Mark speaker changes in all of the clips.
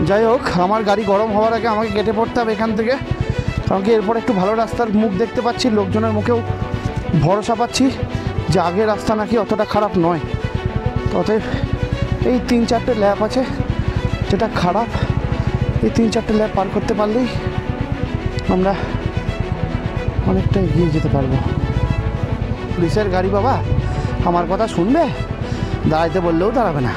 Speaker 1: যাই হোক, আমার গাড়ি গরম হওয়ার আগে আমাকে কেটে পড়তে হবে এখান থেকে, কারণ কি এরপর একটু ভালো রাস্তার মুখ দেখতে পাচ্ছি, লোকজনের মুখেও ভরসা পাচ্ছি যে আগের রাস্তা নাকি অতটা খারাপ নয়। অতএব এই 3-4টে ল্যাপ আছে যেটা খারাপ, এই 3-4টে ল্যাপ পার করতে পারলেই আমরা অনেকটা এগিয়ে যেতে পারবো। পুলিশের গাড়ি বাবা আমার কথা শুনবে? দাঁড়াইতে বললেও দাঁড়াবে না।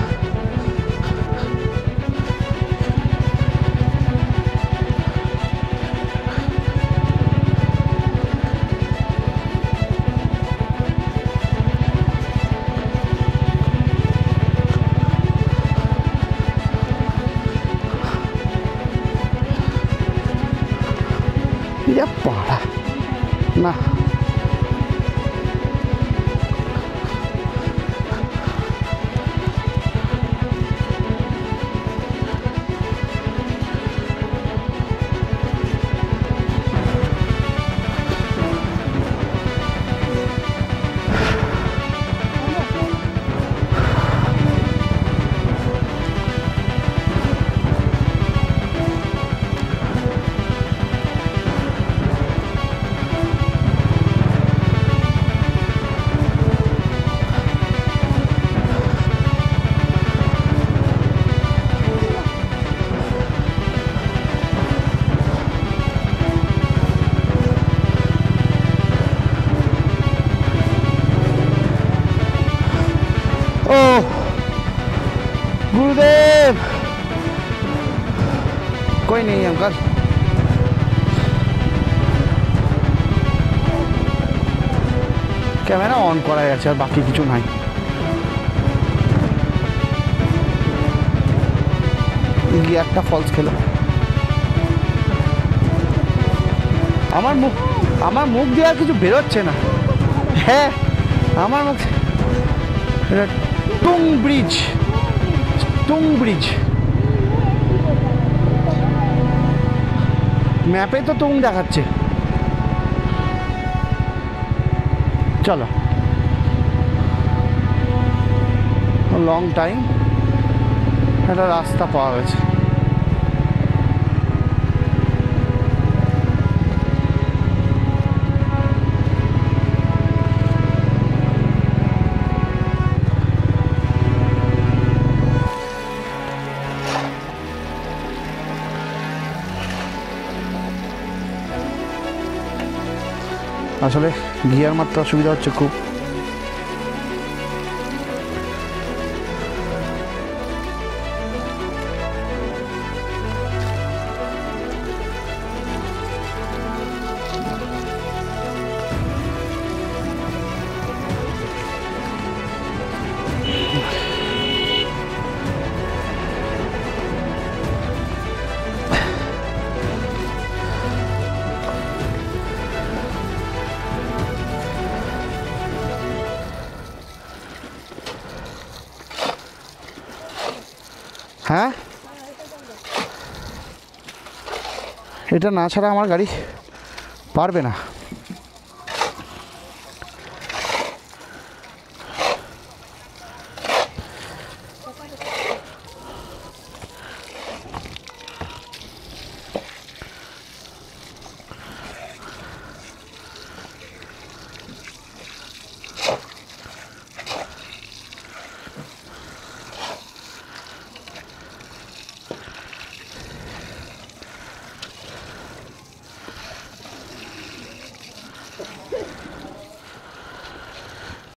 Speaker 1: পাড়া না, गुरुदेव कोई नहीं अंकल। ক্যামেরা অন করা আছে আর বাকি কিছু নাই। গিয়ারটা ফলস খেলো। আমার মুখ দিয়ে আর কিছু বেরোচ্ছে না। হ্যাঁ আমার মুখ টুং ব্রিজ ম্যাপে তো টুং দেখাচ্ছে। চলো, লং টাইম একটা রাস্তা পাওয়া গেছে। আসলে গিয়ার মারতে অসুবিধা হচ্ছে খুব। হ্যাঁ, এটা না ছাড়া আমার গাড়ি পারবে না।